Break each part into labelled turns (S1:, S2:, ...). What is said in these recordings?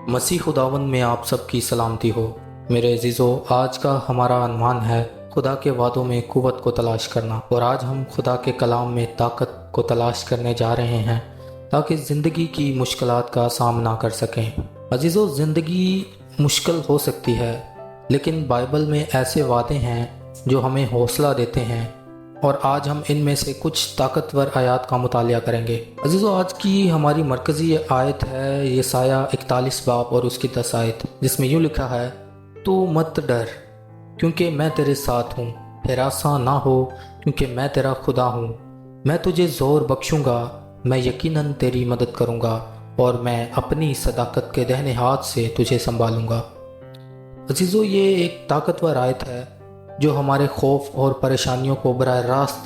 S1: मसीह खुदावन में आप सबकी सलामती हो। मेरे अजीज़ों, आज का हमारा अनुमान है खुदा के वादों में कुव्वत को तलाश करना, और आज हम खुदा के कलाम में ताकत को तलाश करने जा रहे हैं ताकि ज़िंदगी की मुश्किलात का सामना कर सकें। अजीज़ों, ज़िंदगी मुश्किल हो सकती है, लेकिन बाइबल में ऐसे वादे हैं जो हमें हौसला देते हैं, और आज हम इनमें से कुछ ताकतवर आयत का मुतालिया करेंगे। अजीज़ों, आज की हमारी मरकज़ी आयत है यसाया 41 बाब और उसकी 10 आयत, जिसमें यूँ लिखा है, तू मत डर क्योंकि मैं तेरे साथ हूँ, हिरासा ना हो क्योंकि मैं तेरा खुदा हूँ। मैं तुझे ज़ोर बख्शूँगा, मैं यकीनन तेरी मदद करूँगा, और मैं अपनी सदाकत के दाहिने हाथ से तुझे संभालूँगा। अजीज़ों, ये एक ताकतवर आयत है जो हमारे खौफ और परेशानियों को बराह रास्त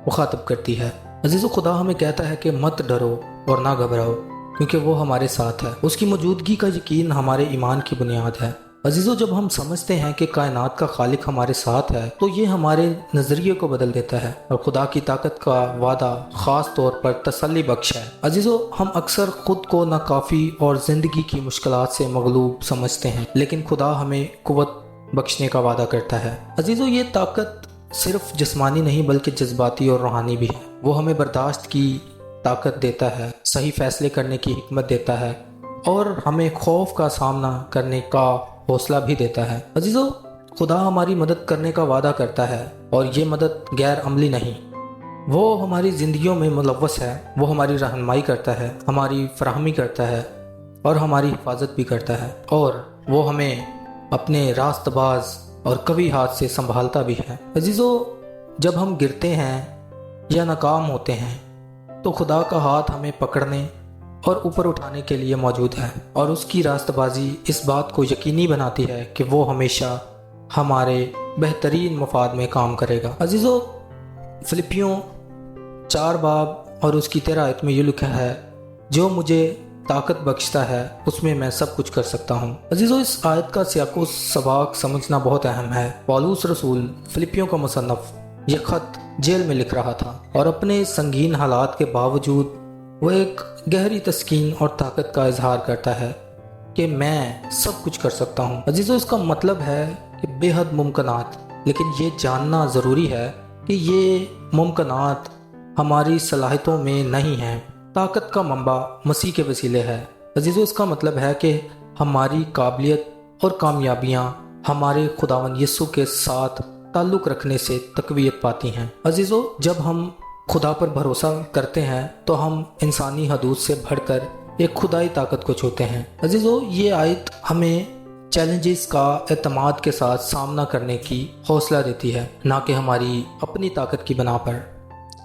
S1: मुखातब करती है। अजीज़ों, खुदा हमें कहता है कि मत डरो और ना घबराओ क्योंकि वो हमारे साथ है। उसकी मौजूदगी का यकीन हमारे ईमान की बुनियाद है। अजीज़ों, जब हम समझते हैं कि कायनात का खालिक हमारे साथ है तो ये हमारे नज़रिए को बदल देता है, और खुदा की ताकत का वादा ख़ास तौर पर तसल्ली बख्श है। अजीज़ों, हम अक्सर ख़ुद को नाकाफ़ी और ज़िंदगी की मुश्किलात से मगलूब समझते हैं, लेकिन खुदा हमें कुव्वत बख्शने का वादा करता है। अजीज़ों, ये ताकत सिर्फ जिस्मानी नहीं बल्कि जज्बाती और रूहानी भी है। वो हमें बर्दाश्त की ताकत देता है, सही फैसले करने की हिकमत देता है, और हमें खौफ का सामना करने का हौसला भी देता है। अजीज़ों, खुदा हमारी मदद करने का वादा करता है, और ये मदद गैर अमली नहीं, वो हमारी ज़िंदगियों में मुलव्वस है। वो हमारी रहनुमाई करता है, हमारी फराहमी करता है, और हमारी हिफाजत भी करता है, और वो हमें अपने रास्तबाज और कवी हाथ से संभालता भी है। अजीज़ों, जब हम गिरते हैं या नाकाम होते हैं तो खुदा का हाथ हमें पकड़ने और ऊपर उठाने के लिए मौजूद है, और उसकी रास्तबाजी इस बात को यकीनी बनाती है कि वो हमेशा हमारे बेहतरीन मफाद में काम करेगा। अजीज़ों, फिलिपियों 4 बाब और उसकी 13 आयत में ये लिखा है, जो मुझे ताकत बख्शता है उसमें मैं सब कुछ कर सकता हूँ। अजीज़ों, इस आयत का सियाको सबाक समझना बहुत अहम है। पौलुस रसूल फिलिपियों का मुसन्नफ ये ख़त जेल में लिख रहा था, और अपने संगीन हालात के बावजूद वो एक गहरी तस्कीन और ताकत का इजहार करता है कि मैं सब कुछ कर सकता हूँ। अजीज़ों, इसका मतलब है कि बेहद मुमकिनात, लेकिन ये जानना ज़रूरी है कि ये मुमकिनात हमारी सलाहियतों में नहीं हैं। ताकत का मंबा मसीह के वसीले है। अजीज़ों, इसका मतलब है कि हमारी काबिलियत और कामयाबियाँ हमारे खुदावन यीशु के साथ ताल्लुक़ रखने से तक़वियत पाती हैं। अजीज़ों, जब हम खुदा पर भरोसा करते हैं तो हम इंसानी हदूद से बढ़कर एक खुदाई ताकत को छूते हैं। अजीज़ों, ये आयत हमें चैलेंजेस का एतमाद के साथ सामना करने की हौसला देती है, ना कि हमारी अपनी ताकत की बना पर,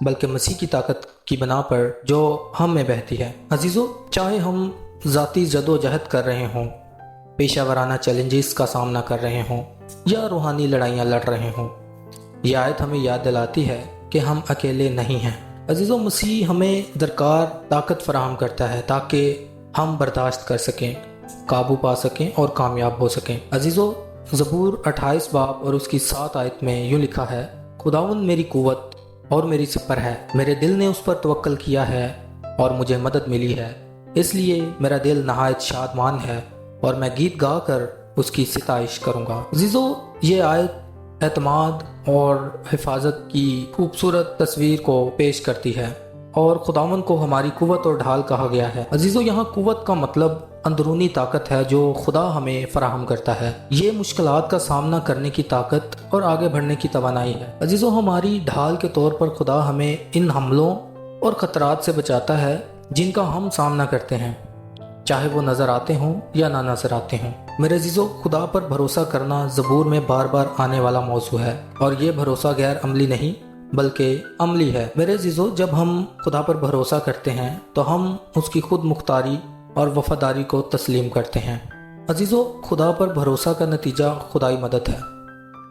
S1: बल्कि मसीह की ताकत की बना पर जो हम में बहती है। अजीज़ों, चाहे हम ज़ाती जदोजहद कर रहे हों, पेशावराना चैलेंजेस का सामना कर रहे हों, या रूहानी लड़ाइयाँ लड़ रहे हों, यह आयत हमें याद दिलाती है कि हम अकेले नहीं हैं। अजीज़ों, मसीह हमें दरकार ताकत फराहम करता है ताकि हम बर्दाश्त कर सकें, काबू पा सकें और कामयाब हो सकें। अजीज़ों, ज़बूर 28 बाब और उसकी 7 आयत में यूँ लिखा है, खुदावंद मेरी कुव्वत और मेरी सिपर है, मेरे दिल ने उस पर तवक्कल किया है और मुझे मदद मिली है, इसलिए मेरा दिल नहायत शादमान है और मैं गीत गा कर उसकी सिताइश करूँगा। अजीज़ों, ये आयत एतमाद और हिफाजत की खूबसूरत तस्वीर को पेश करती है, और खुदावन को हमारी कुव्वत और ढाल कहा गया है। अजीज़ों, यहाँ कुव्वत का मतलब अंदरूनी ताकत है जो खुदा हमें फराहम करता है। ये मुश्किलात का सामना करने की ताकत और आगे बढ़ने की तवानाई है। अजीज़ों, हमारी ढाल के तौर पर खुदा हमें इन हमलों और ख़तरात से बचाता है जिनका हम सामना करते हैं, चाहे वो नज़र आते हों या ना नज़र आते हों। मेरे अजीज़ों, खुदा पर भरोसा करना ज़बूर में बार बार आने वाला मौजू है, और ये भरोसा गैर अमली नहीं बल्कि अमली है। मेरे अजीज़ों, जब हम खुदा पर भरोसा करते हैं तो हम उसकी खुद मुख्तारी और वफादारी को तस्लीम करते हैं। अजीज़ों, खुदा पर भरोसा का नतीजा खुदाई मदद है।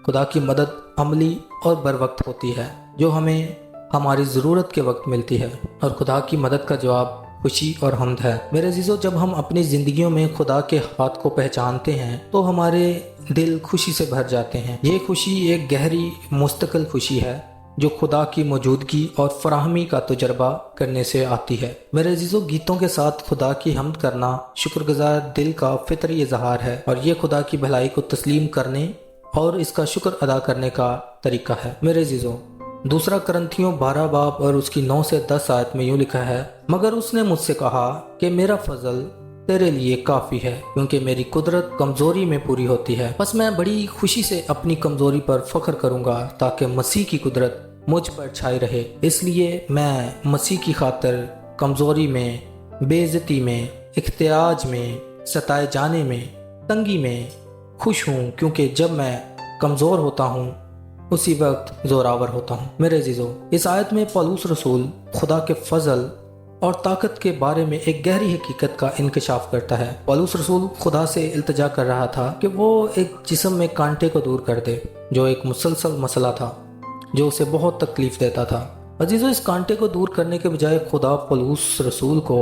S1: खुदा की मदद अमली और बर वक्त होती है, जो हमें हमारी ज़रूरत के वक्त मिलती है, और खुदा की मदद का जवाब खुशी और हमद है। मेरे अजीज़ों, जब हम अपनी ज़िंदगियों में खुदा के हाथ को पहचानते हैं तो हमारे दिल खुशी से भर जाते हैं। ये खुशी एक गहरी मुस्तकिल खुशी है جو خدا کی موجودگی اور فراہمی کا تجربہ کرنے سے آتی ہے۔ میرے عزیزو، گیتوں کے ساتھ خدا کی حمد کرنا شکر گزار دل کا فطری اظہار ہے، اور یہ خدا کی بھلائی کو تسلیم کرنے اور اس کا شکر ادا کرنے کا طریقہ ہے۔ میرے عزیزو، دوسرا کرنتھیوں 12 باب اور اس کی 9 سے 10 آیت میں یوں لکھا ہے، مگر اس نے مجھ سے کہا کہ میرا فضل تیرے لیے کافی ہے، کیونکہ میری قدرت کمزوری میں پوری ہوتی ہے۔ بس میں بڑی خوشی سے اپنی کمزوری پر فخر کروں گا تاکہ مسیح کی قدرت مجھ پر چھائی رہے۔ اس لیے میں مسیح کی خاطر کمزوری میں، بے عزتی میں، احتیاج میں، ستائے جانے میں، تنگی میں خوش ہوں، کیونکہ جب میں کمزور ہوتا ہوں اسی وقت زوراور ہوتا ہوں۔ میرے عزیزو، اس آیت میں پولس رسول خدا کے فضل اور طاقت کے بارے میں ایک گہری حقیقت کا انکشاف کرتا ہے۔ پولس رسول خدا سے التجا کر رہا تھا کہ وہ ایک جسم میں کانٹے کو دور کر دے، جو ایک مسلسل مسئلہ تھا جو اسے بہت تکلیف دیتا تھا۔ عزیزو، اس کانٹے کو دور کرنے کے بجائے خدا پولس رسول کو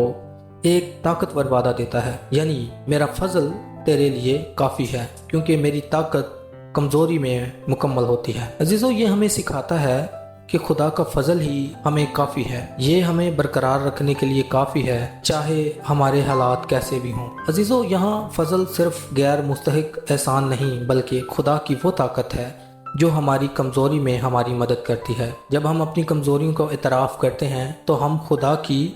S1: ایک طاقتور وعدہ دیتا ہے، یعنی میرا فضل تیرے لیے کافی ہے، کیونکہ میری طاقت کمزوری میں مکمل ہوتی ہے۔ عزیزو، یہ ہمیں سکھاتا ہے کہ خدا کا فضل ہی ہمیں کافی ہے، یہ ہمیں برقرار رکھنے کے لیے کافی ہے، چاہے ہمارے حالات کیسے بھی ہوں۔ عزیزو، یہاں فضل صرف غیر مستحق احسان نہیں، بلکہ خدا کی وہ طاقت ہے جو ہماری کمزوری میں ہماری مدد کرتی ہے۔ جب ہم اپنی کمزوریوں کو اعتراف کرتے ہیں تو ہم خدا کی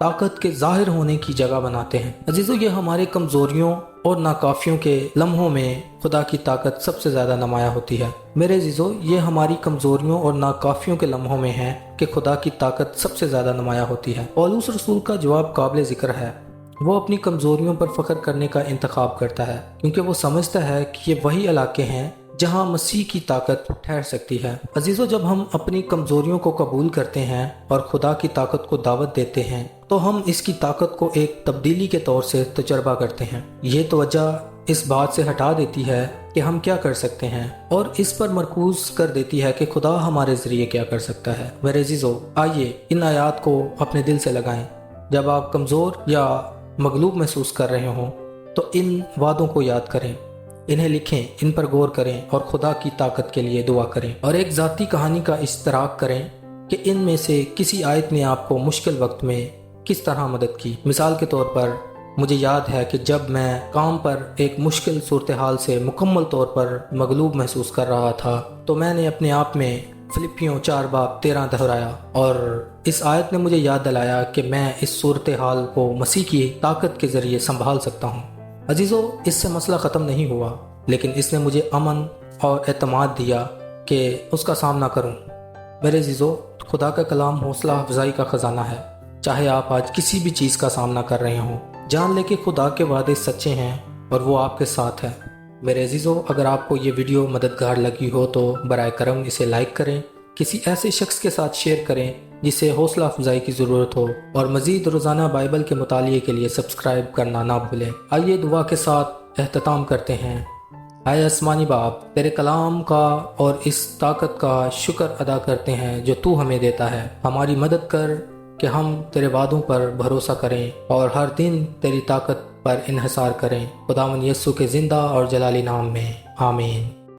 S1: طاقت کے ظاہر ہونے کی جگہ بناتے ہیں۔ عزیزو، یہ ہمارے کمزوریوں اور ناکافیوں کے لمحوں میں خدا کی طاقت سب سے زیادہ نمایاں ہوتی ہے۔ میرے عزیزو، یہ ہماری کمزوریوں اور ناکافیوں کے لمحوں میں ہے کہ خدا کی طاقت سب سے زیادہ نمایاں ہوتی ہے۔ پولس رسول کا جواب قابل ذکر ہے۔ وہ اپنی کمزوریوں پر فخر کرنے کا انتخاب کرتا ہے، کیونکہ وہ سمجھتا ہے کہ یہ وہی علاقے ہیں جہاں مسیح کی طاقت ٹھہر سکتی ہے۔ عزیزو، جب ہم اپنی کمزوریوں کو قبول کرتے ہیں اور خدا کی طاقت کو دعوت دیتے ہیں تو ہم اس کی طاقت کو ایک تبدیلی کے طور سے تجربہ کرتے ہیں۔ یہ توجہ اس بات سے ہٹا دیتی ہے کہ ہم کیا کر سکتے ہیں اور اس پر مرکوز کر دیتی ہے کہ خدا ہمارے ذریعے کیا کر سکتا ہے۔ میرے عزیزو، آئیے ان آیات کو اپنے دل سے لگائیں۔ جب آپ کمزور یا مغلوب محسوس کر رہے ہوں تو ان وعدوں کو یاد کریں، انہیں لکھیں، ان پر غور کریں اور خدا کی طاقت کے لیے دعا کریں، اور ایک ذاتی کہانی کا اشتراک کریں کہ ان میں سے کسی آیت نے آپ کو مشکل وقت میں کس طرح مدد کی۔ مثال کے طور پر مجھے یاد ہے کہ جب میں کام پر ایک مشکل صورتحال سے مکمل طور پر مغلوب محسوس کر رہا تھا تو میں نے اپنے آپ میں فلپیوں 4 باب 13 دہرایا، اور اس آیت نے مجھے یاد دلایا کہ میں اس صورتحال کو مسیح کی طاقت کے ذریعے سنبھال سکتا ہوں۔ عزیزو، اس سے مسئلہ ختم نہیں ہوا، لیکن اس نے مجھے امن اور اعتماد دیا کہ اس کا سامنا کروں۔ میرے عزیزو، خدا کا کلام حوصلہ افزائی کا خزانہ ہے۔ چاہے آپ آج کسی بھی چیز کا سامنا کر رہے ہوں، جان لے کہ خدا کے وعدے سچے ہیں اور وہ آپ کے ساتھ ہے۔ میرے عزیزو، اگر آپ کو یہ ویڈیو مددگار لگی ہو تو برائے کرم اسے لائک کریں، کسی ایسے شخص کے ساتھ شیئر کریں جسے حوصلہ افزائی کی ضرورت ہو، اور مزید روزانہ بائبل کے مطالعے کے لیے سبسکرائب کرنا نہ بھولیں۔ آئیے دعا کے ساتھ اختتام کرتے ہیں۔ اے آسمانی باپ، تیرے کلام کا اور اس طاقت کا شکر ادا کرتے ہیں جو تو ہمیں دیتا ہے۔ ہماری مدد کر کہ ہم تیرے وعدوں پر بھروسہ کریں اور ہر دن تیری طاقت پر انحصار کریں۔ خداوند یسوع کے زندہ اور جلالی نام میں، آمین۔